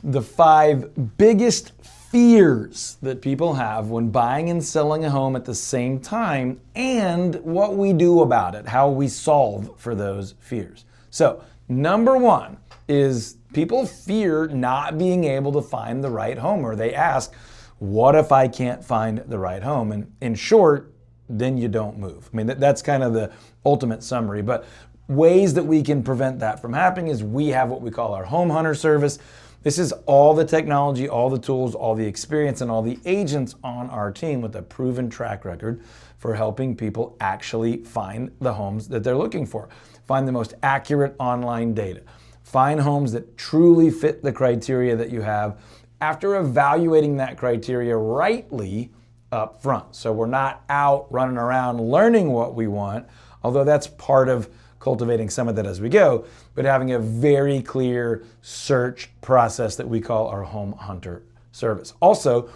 the 5 biggest fears that people have when buying and selling a home at the same time, and what we do about it, how we solve for those fears. So, number 1 is people fear not being able to find the right home, or they ask, what if I can't find the right home? And in short, then you don't move. I mean, that's kind of the ultimate summary, but ways that we can prevent that from happening is we have what we call our home hunter service. This is all the technology, all the tools, all the experience, and all the agents on our team with a proven track record for helping people actually find the homes that they're looking for. Find the most accurate online data. Find homes that truly fit the criteria that you have after evaluating that criteria rightly up front. So we're not out running around learning what we want, although that's part of cultivating some of that as we go, but having a very clear search process that we call our home hunter service. Also,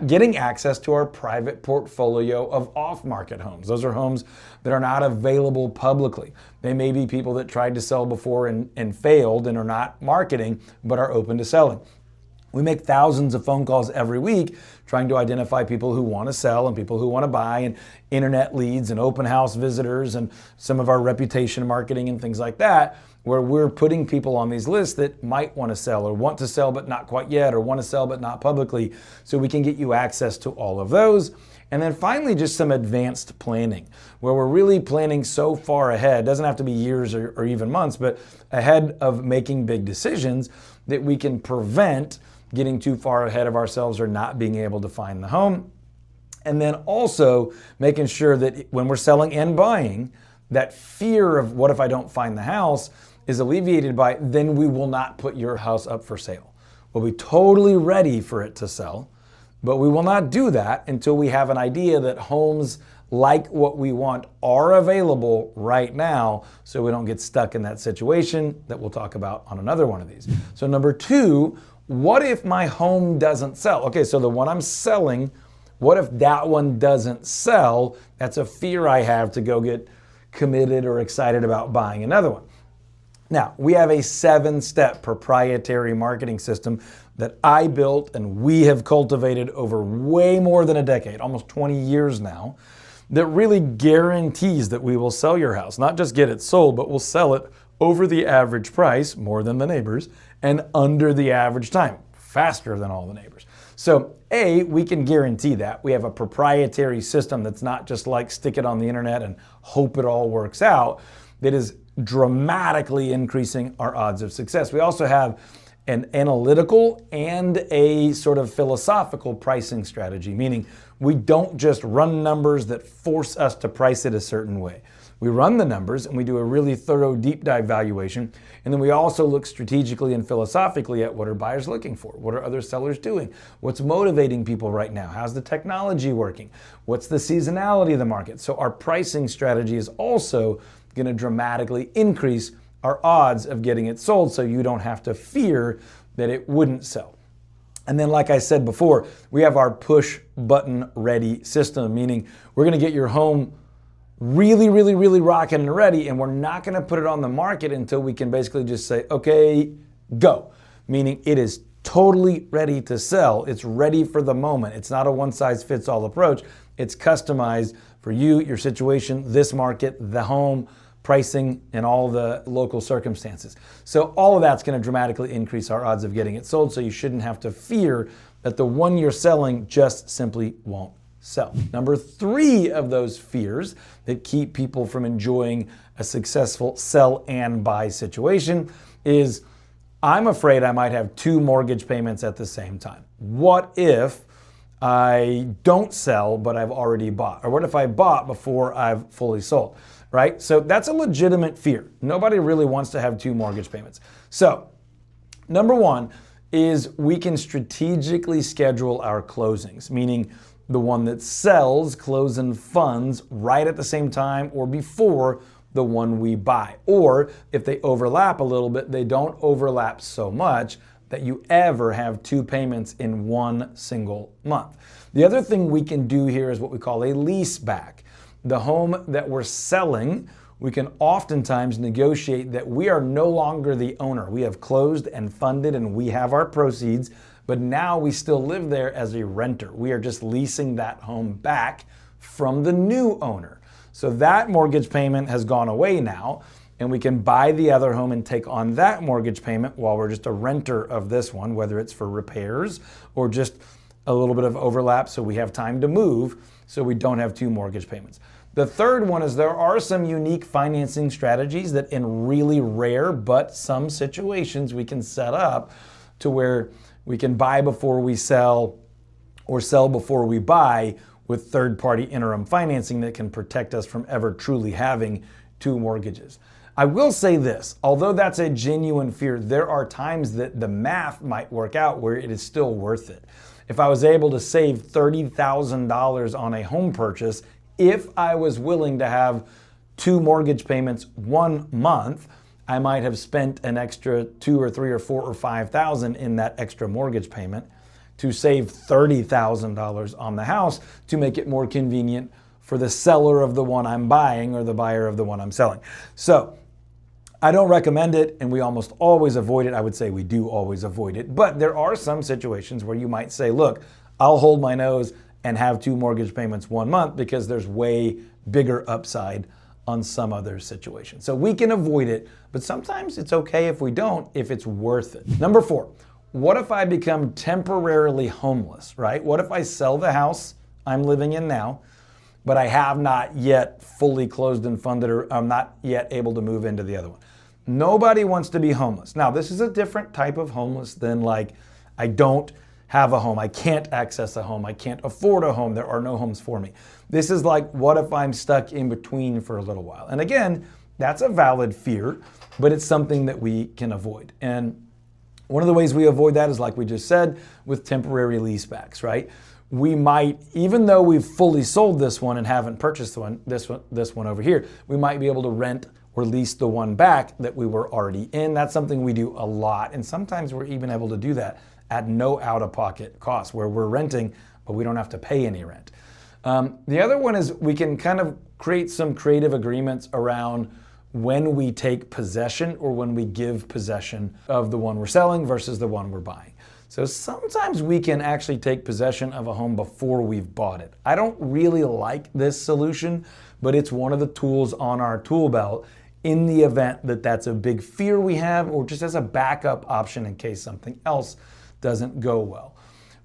getting access to our private portfolio of off-market homes. Those are homes that are not available publicly. They may be people that tried to sell before and failed and are not marketing, but are open to selling. We make thousands of phone calls every week trying to identify people who want to sell and people who want to buy, and internet leads and open house visitors and some of our reputation marketing and things like that, where we're putting people on these lists that might want to sell or want to sell but not quite yet, or want to sell but not publicly, so we can get you access to all of those. And then finally, just some advanced planning, where we're really planning so far ahead. It doesn't have to be years or even months, but ahead of making big decisions, that we can prevent getting too far ahead of ourselves or not being able to find the home. And then also making sure that when we're selling and buying, that fear of what if I don't find the house is alleviated by, then we will not put your house up for sale. We'll be totally ready for it to sell, but we will not do that until we have an idea that homes like what we want are available right now, so we don't get stuck in that situation that we'll talk about on another one of these. So number 2, what if my home doesn't sell? Okay, so the one I'm selling, what if that one doesn't sell? That's a fear I have to go get committed or excited about buying another one. Now, we have a 7-step proprietary marketing system that I built and we have cultivated over way more than a decade, almost 20 years now, that really guarantees that we will sell your house. Not just get it sold, but we'll sell it over the average price, more than the neighbors, and under the average time, faster than all the neighbors. So A, we can guarantee that. We have a proprietary system that's not just like stick it on the internet and hope it all works out, that is dramatically increasing our odds of success. We also have an analytical and a sort of philosophical pricing strategy, meaning we don't just run numbers that force us to price it a certain way. We run the numbers and we do a really thorough deep dive valuation, and then we also look strategically and philosophically at what are buyers looking for, what are other sellers doing, what's motivating people right now, how's the technology working, what's the seasonality of the market. So our pricing strategy is also going to dramatically increase our odds of getting it sold, so you don't have to fear that it wouldn't sell. And then, like I said before, we have our push button ready system, meaning we're going to get your home really, really, really rocking and ready, and we're not going to put it on the market until we can basically just say, okay, go. Meaning it is totally ready to sell. It's ready for the moment. It's not a one-size-fits-all approach. It's customized for you, your situation, this market, the home, pricing, and all the local circumstances. So all of that's going to dramatically increase our odds of getting it sold, so you shouldn't have to fear that the one you're selling just simply won't sell. Number 3 of those fears that keep people from enjoying a successful sell and buy situation is, I'm afraid I might have 2 mortgage payments at the same time. What if I don't sell, but I've already bought? Or what if I bought before I've fully sold, right? So that's a legitimate fear. Nobody really wants to have 2 mortgage payments. So number 1 is we can strategically schedule our closings, meaning the one that sells closing funds right at the same time or before the one we buy. Or if they overlap a little bit, they don't overlap so much that you ever have 2 payments in one single month. The other thing we can do here is what we call a leaseback. The home that we're selling, we can oftentimes negotiate that we are no longer the owner. We have closed and funded and we have our proceeds, but now we still live there as a renter. We are just leasing that home back from the new owner. So that mortgage payment has gone away now, and we can buy the other home and take on that mortgage payment while we're just a renter of this one, whether it's for repairs or just a little bit of overlap so we have time to move so we don't have two mortgage payments. The third one is there are some unique financing strategies that in really rare but some situations we can set up to where we can buy before we sell or sell before we buy with third-party interim financing that can protect us from ever truly having two mortgages. I will say this, although that's a genuine fear, there are times that the math might work out where it is still worth it. If I was able to save $30,000 on a home purchase, if I was willing to have two mortgage payments 1 month, I might have spent an extra $2,000 or $3,000 or $4,000 or $5,000 in that extra mortgage payment to save $30,000 on the house to make it more convenient for the seller of the one I'm buying or the buyer of the one I'm selling. So I don't recommend it, and we almost always avoid it. I would say we do always avoid it, but there are some situations where you might say, look, I'll hold my nose and have two mortgage payments 1 month because there's way bigger upside on some other situation. So we can avoid it, but sometimes it's okay if we don't, if it's worth it. Number 4, what if I become temporarily homeless, right? What if I sell the house I'm living in now, but I have not yet fully closed and funded, or I'm not yet able to move into the other one? Nobody wants to be homeless. Now, this is a different type of homeless than like, I don't have a home, I can't access a home, I can't afford a home, there are no homes for me. This is like, what if I'm stuck in between for a little while? And again, that's a valid fear, but it's something that we can avoid. And one of the ways we avoid that is, like we just said, with temporary leasebacks, right? We might, even though we've fully sold this one and haven't purchased this one over here, we might be able to rent or lease the one back that we were already in. That's something we do a lot. And sometimes we're even able to do that at no out-of-pocket cost, where we're renting, but we don't have to pay any rent. The other one is we can kind of create some creative agreements around when we take possession or when we give possession of the one we're selling versus the one we're buying. So sometimes we can actually take possession of a home before we've bought it. I don't really like this solution, but it's one of the tools on our tool belt in the event that that's a big fear we have, or just as a backup option in case something else doesn't go well.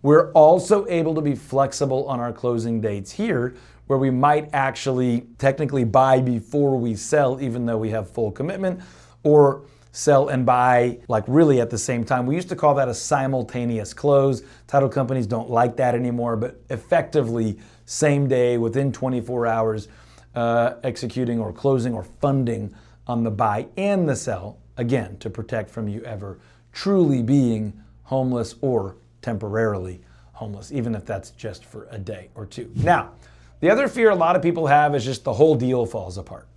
We're also able to be flexible on our closing dates here, where we might actually technically buy before we sell, even though we have full commitment, or sell and buy like really at the same time. We used to call that a simultaneous close. Title companies don't like that anymore, but effectively same day, within 24 hours, executing or closing or funding on the buy and the sell, again, to protect from you ever truly being homeless or temporarily homeless, even if that's just for a day or two. Now, the other fear a lot of people have is just the whole deal falls apart,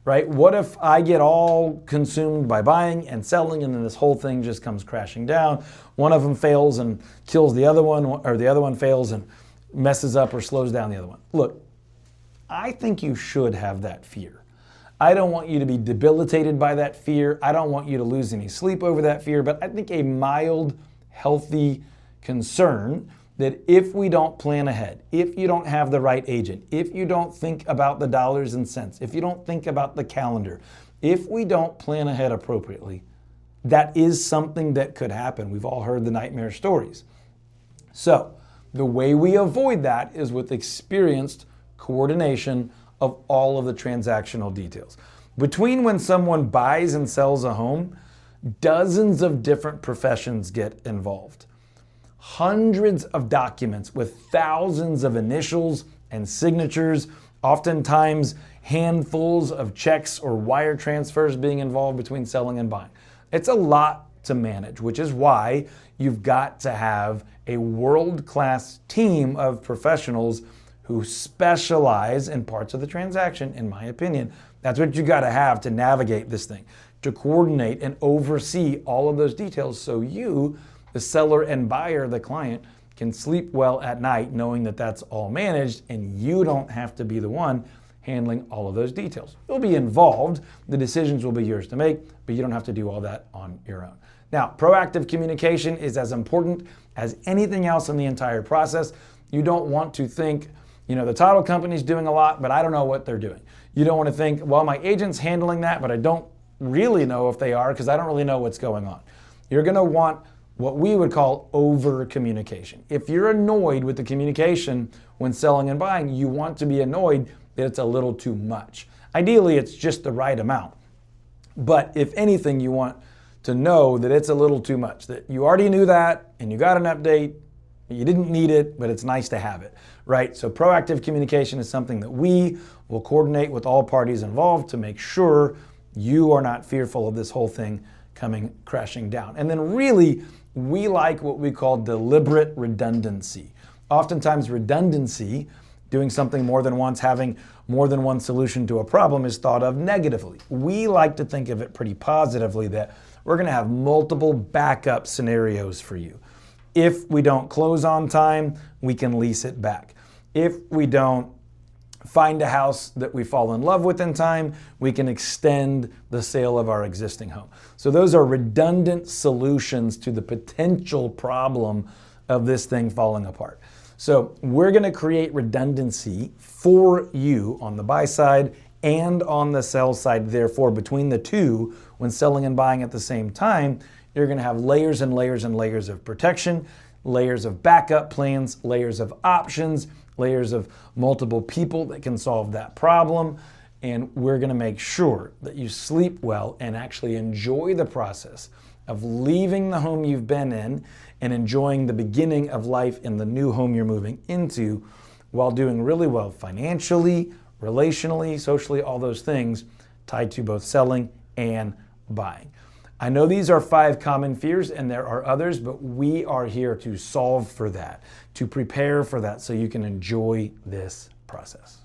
right? What if I get all consumed by buying and selling and then this whole thing just comes crashing down? One of them fails and kills the other one, or the other one fails and messes up or slows down the other one. Look, I think you should have that fear. I don't want you to be debilitated by that fear. I don't want you to lose any sleep over that fear, but I think a mild, healthy concern that if we don't plan ahead, if you don't have the right agent, if you don't think about the dollars and cents, if you don't think about the calendar, if we don't plan ahead appropriately, that is something that could happen. We've all heard the nightmare stories. So the way we avoid that is with experienced coordination of all of the transactional details. Between when someone buys and sells a home, dozens of different professions get involved. Hundreds of documents with thousands of initials and signatures, oftentimes handfuls of checks or wire transfers being involved between selling and buying. It's a lot to manage, which is why you've got to have a world-class team of professionals who specialize in parts of the transaction, in my opinion. That's what you got to have to navigate this thing, to coordinate and oversee all of those details so you, the seller and buyer, the client, can sleep well at night knowing that that's all managed and you don't have to be the one handling all of those details. You'll be involved, the decisions will be yours to make, but you don't have to do all that on your own. Now, proactive communication is as important as anything else in the entire process. You don't want to think, the title company's doing a lot, but I don't know what they're doing. You don't want to think, well, my agent's handling that, but I don't really know if they are because I don't really know what's going on. You're going to want what we would call over communication. If you're annoyed with the communication when selling and buying, you want to be annoyed that it's a little too much. Ideally, it's just the right amount. But if anything, you want to know that it's a little too much, that you already knew that and you got an update, you didn't need it, but it's nice to have it, right? So proactive communication is something that we will coordinate with all parties involved to make sure you are not fearful of this whole thing coming crashing down. And then really, we like what we call deliberate redundancy. Oftentimes redundancy, doing something more than once, having more than one solution to a problem, is thought of negatively. We like to think of it pretty positively, that we're going to have multiple backup scenarios for you. If we don't close on time, we can lease it back. If we don't find a house that we fall in love with in time, we can extend the sale of our existing home. So those are redundant solutions to the potential problem of this thing falling apart. So we're going to create redundancy for you on the buy side and on the sell side. Therefore, between the two, when selling and buying at the same time, you're going to have layers and layers and layers of protection, layers of backup plans, layers of options, layers of multiple people that can solve that problem. And we're going to make sure that you sleep well and actually enjoy the process of leaving the home you've been in and enjoying the beginning of life in the new home you're moving into, while doing really well financially, relationally, socially, all those things tied to both selling and buying. I know these are 5 common fears and there are others, but we are here to solve for that, to prepare for that so you can enjoy this process.